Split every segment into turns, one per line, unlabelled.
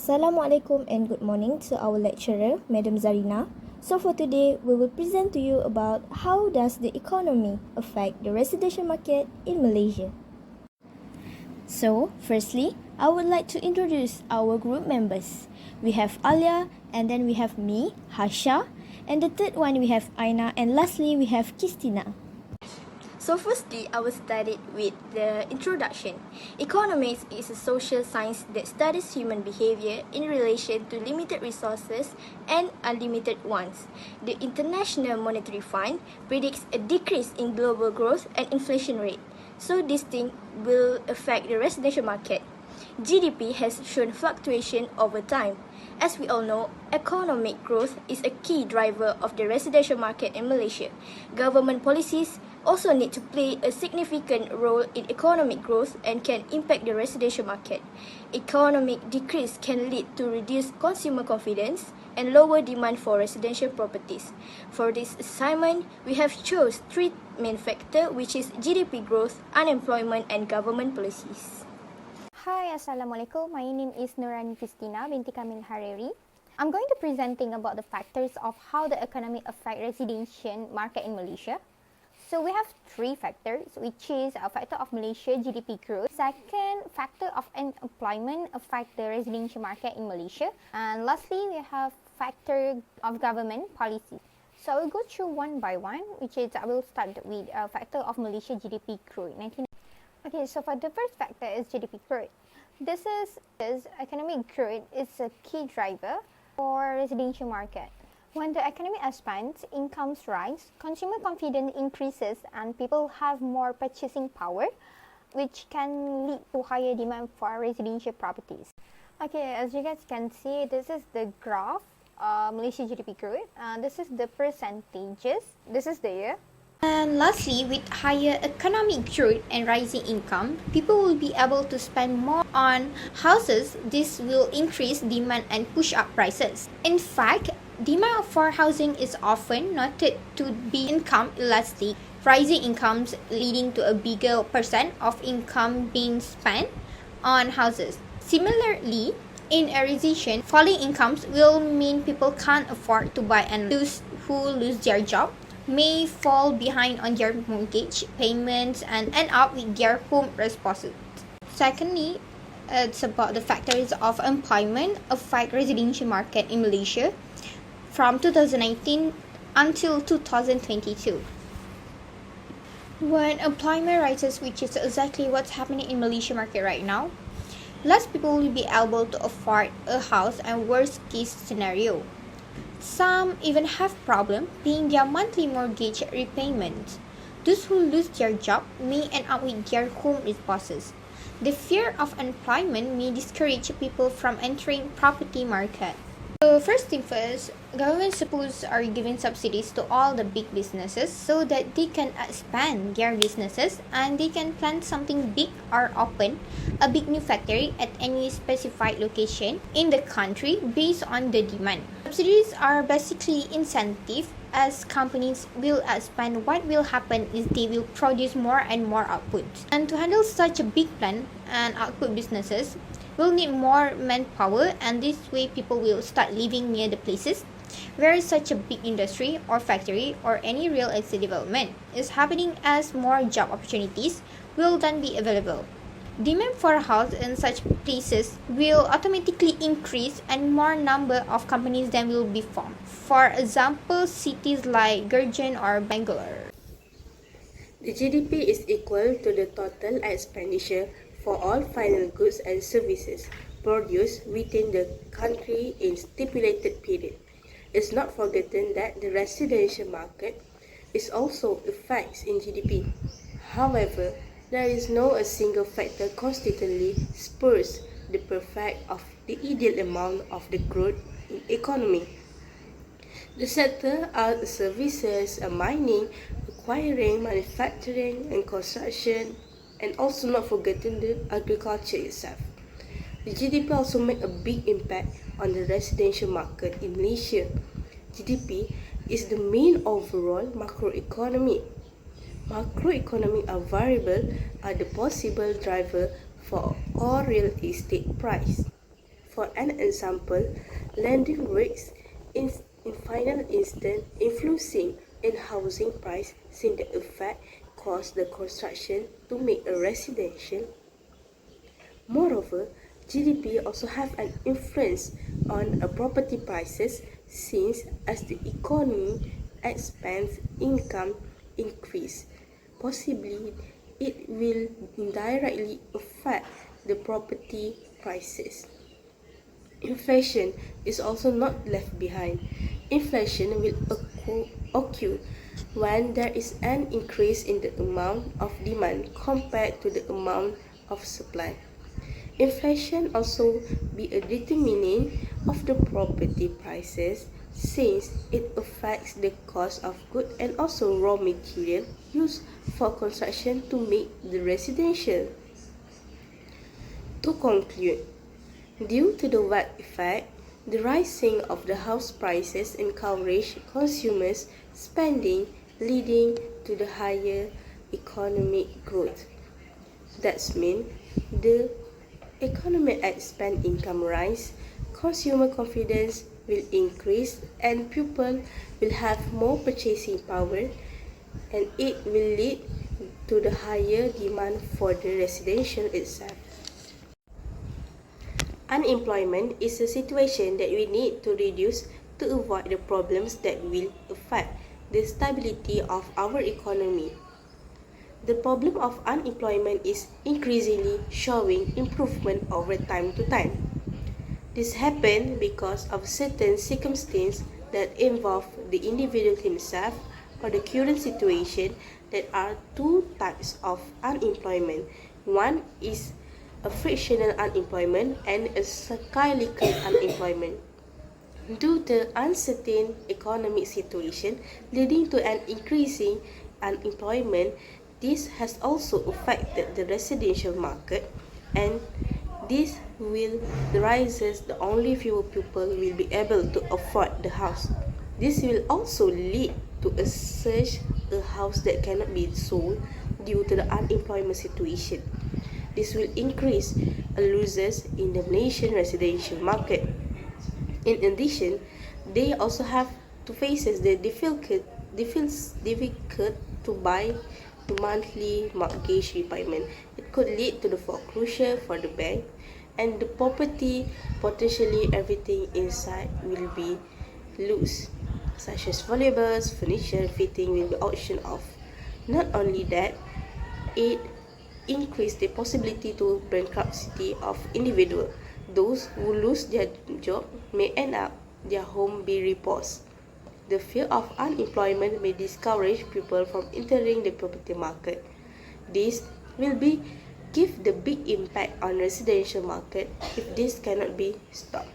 Assalamualaikum and good morning to our lecturer, Madam Zarina. So for today, we will present to you about how does the economy affect the residential market in Malaysia. So, firstly, I would like to introduce our group members. We have ALYA, and then we have me, HASYA, and the third one we have AINA, and lastly we have QISTINA. So firstly, I will start it with the introduction. Economics is a social science that studies human behavior in relation to limited resources and unlimited ones. The International Monetary Fund predicts a decrease in global growth and inflation rate. So this thing will affect the residential market. GDP has shown fluctuation over time. As we all know, economic growth is a key driver of the residential market in Malaysia. Government policies also need to play a significant role in economic growth and can impact the residential market. Economic decrease can lead to reduced consumer confidence and lower demand for residential properties. For this assignment, we have chose three main factors, which is GDP growth, unemployment, and government policies.
Hi, Assalamualaikum. My name is NURANIS binti KAMIL HARERI. I'm going to presenting about the factors of how the economy affect residential market in Malaysia. So we have three factors, which is a factor of Malaysia GDP growth. Second, factor of unemployment affect the residential market in Malaysia. And lastly, we have factor of government policy. So I will go through one by one, which is I will start with a factor of Malaysia GDP growth. Okay, so for the first factor is GDP growth. This economic growth is a key driver for residential market. When the economy expands, incomes rise, consumer confidence increases, and people have more purchasing power, which can lead to higher demand for residential properties. Okay, as you guys can see, this is the graph, Malaysia GDP growth. This is the percentages. This is the year.
And lastly, with higher economic growth and rising income, people will be able to spend more on houses. This will increase demand and push up prices. In fact, demand for housing is often noted to be income elastic, rising incomes leading to a bigger percent of income being spent on houses. Similarly, in a recession, falling incomes will mean people can't afford to buy, and those who lose their job may fall behind on their mortgage payments and end up with their home responses. Secondly, it's about the factors of employment affect residential market in Malaysia from 2019 until 2022. When employment rises, which is exactly what's happening in Malaysia market right now, less people will be able to afford a house, and worst case scenario, some even have problem paying their monthly mortgage repayment. Those who lose their job may end up with their home responses. The fear of unemployment may discourage people from entering property market. So first thing first, government supposed are giving subsidies to all the big businesses so that they can expand their businesses and they can plant something big or open a big new factory at any specified location in the country based on the demand. Subsidies are basically incentive as companies will expand. What will happen is they will produce more and more output. And to handle such a big plant and output businesses, will need more manpower, and this way people will start living near the places where such a big industry or factory or any real estate development is happening, as more job opportunities will then be available. Demand for a house in such places will automatically increase and more number of companies then will be formed. For example, cities like Gurgaon or Bangalore.
The GDP is equal to the total expenditure for all final goods and services produced within the country in stipulated period. It's not forgotten that the residential market is also affects in GDP. However, there is no a single factor constantly spurs the perfect of the ideal amount of the growth in economy. The sector are services, mining, acquiring, manufacturing, and construction, and also not forgetting the agriculture itself. The GDP also make a big impact on the residential market in Malaysia. GDP is the main overall macroeconomy. Macroeconomic variables are the possible driver for all real estate price. For an example, lending rates in final instance influencing in housing price since the effect caused the construction to make a residential. Moreover, GDP also have an influence on property prices since as the economy expands, income increase. Possibly, it will indirectly affect the property prices. Inflation is also not left behind. Inflation will occur when there is an increase in the amount of demand compared to the amount of supply. Inflation also be a determinant of the property prices since it affects the cost of goods and also raw material used for construction to make the residential. To conclude, due to the wealth effect, the rising of the house prices encourage consumers spending, leading to the higher economic growth. That means the economy expand, income rise, consumer confidence will increase, and people will have more purchasing power, and it will lead to the higher demand for the residential itself. Unemployment is a situation that we need to reduce to avoid the problems that will affect the stability of our economy. The problem of unemployment is increasingly showing improvement over time to time. This happened because of certain circumstances that involve the individual himself or the current situation. There are two types of unemployment. One is a frictional unemployment and a cyclical unemployment. Due to uncertain economic situation leading to an increasing unemployment, this has also affected the residential market, and this will rises the only few people will be able to afford the house. This will also lead to a surge a house that cannot be sold due to the unemployment situation. This will increase losses in the Malaysian residential market. In addition, they also have to face the difficult to buy the monthly mortgage repayment. It could lead to the foreclosure for the bank, and the property, potentially everything inside will be loose, such as valuables, furniture, fitting will be auctioned off. Not only that, it increase the possibility to bankruptcy of individual. Those who lose their job may end up their home be repossessed. The fear of unemployment may discourage people from entering the property market. This will be give the big impact on residential market if this cannot be stopped.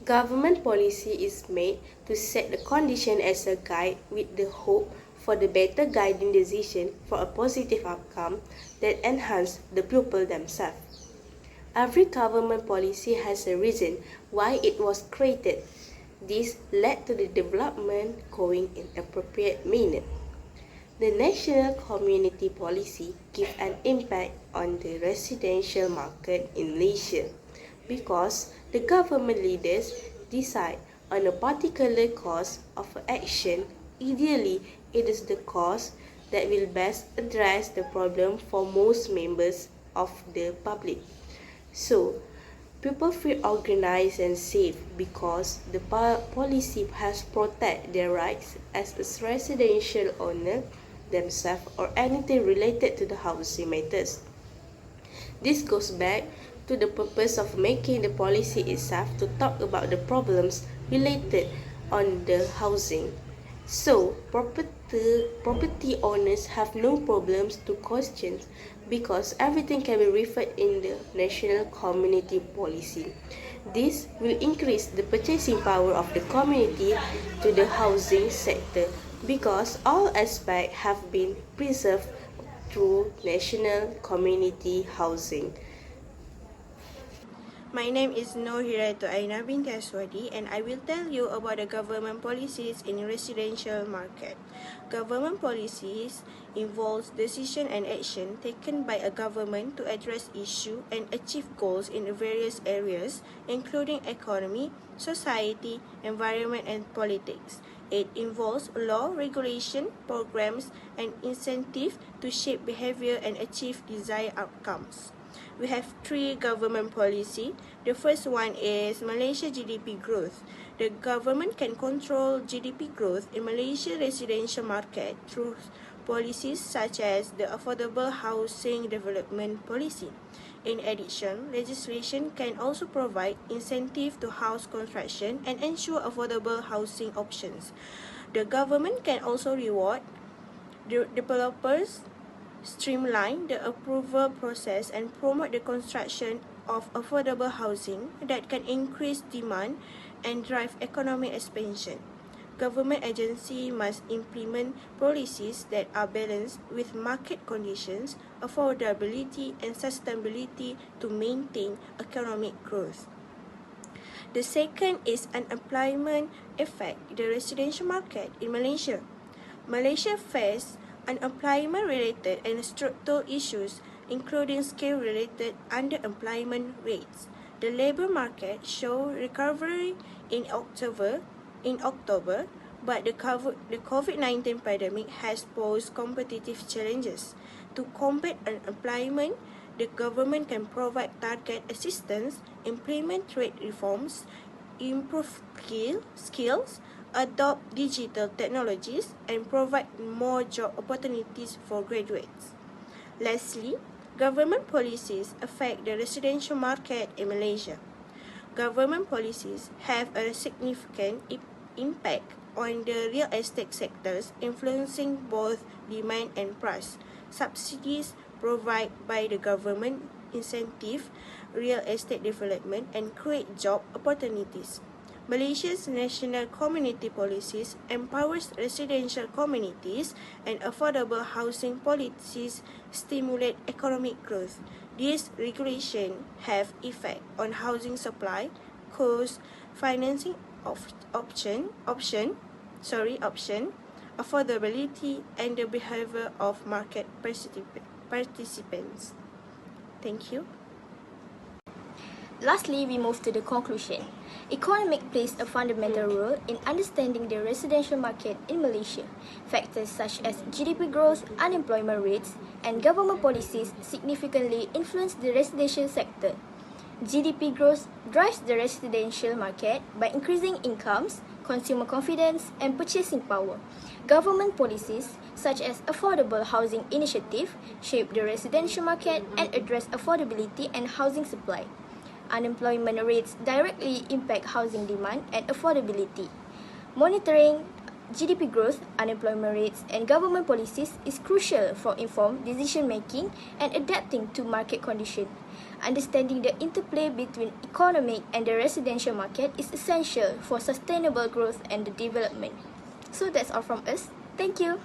Government policy is made to set the condition as a guide with the hope for the better guiding decision for a positive outcome that enhance the pupil themselves. Every government policy has a reason why it was created. This led to the development going in appropriate manner. The national community policy give an impact on the residential market in Malaysia because the government leaders decide on a particular course of action. Ideally, it is the course that will best address the problem for most members of the public. So, people feel organized and safe because the policy has protected their rights as a residential owner themselves or anything related to the housing matters. This goes back to the purpose of making the policy itself to talk about the problems related on the housing. So, property owners have no problems to question because everything can be referred in the national community policy. This will increase the purchasing power of the community to the housing sector because all aspects have been preserved through national community housing.
My name is NADHIRAH binti HASWADI, and I will tell you about the government policies in residential market. Government policies involves decision and action taken by a government to address issues and achieve goals in various areas, including economy, society, environment, and politics. It involves law, regulation, programs, and incentives to shape behavior and achieve desired outcomes. We have 3 government policy. The first one is Malaysia GDP growth. The government can control GDP growth in Malaysia residential market through policies such as the Affordable Housing Development Policy. In addition, legislation can also provide incentive to house construction and ensure affordable housing options. The government can also reward developers, streamline the approval process, and promote the construction of affordable housing that can increase demand and drive economic expansion. Government agencies must implement policies that are balanced with market conditions, affordability, and sustainability to maintain economic growth. The second is unemployment affect the residential market in Malaysia. Malaysia faces unemployment-related and structural issues, including skill-related underemployment rates. The labour market showed recovery in October, but the COVID-19 pandemic has posed competitive challenges. To combat unemployment, the government can provide target assistance, implement trade reforms, improve skills, adopt digital technologies, and provide more job opportunities for graduates. Lastly, government policies affect the residential market in Malaysia. Government policies have a significant impact on the real estate sectors, influencing both demand and price. Subsidies provided by the government incentive real estate development and create job opportunities. Malaysia's national community policies empowers residential communities, and affordable housing policies stimulate economic growth. These regulations have effect on housing supply, cost, financing option, affordability, and the behavior of market participants. Thank you.
Lastly, we move to the conclusion. Economics plays a fundamental role in understanding the residential market in Malaysia. Factors such as GDP growth, unemployment rates, and government policies significantly influence the residential sector. GDP growth drives the residential market by increasing incomes, consumer confidence, and purchasing power. Government policies, such as Affordable Housing Initiative, shape the residential market and address affordability and housing supply. Unemployment rates directly impact housing demand and affordability. Monitoring GDP growth, unemployment rates, and government policies is crucial for informed decision-making and adapting to market conditions. Understanding the interplay between economic and the residential market is essential for sustainable growth and development. So that's all from us. Thank you.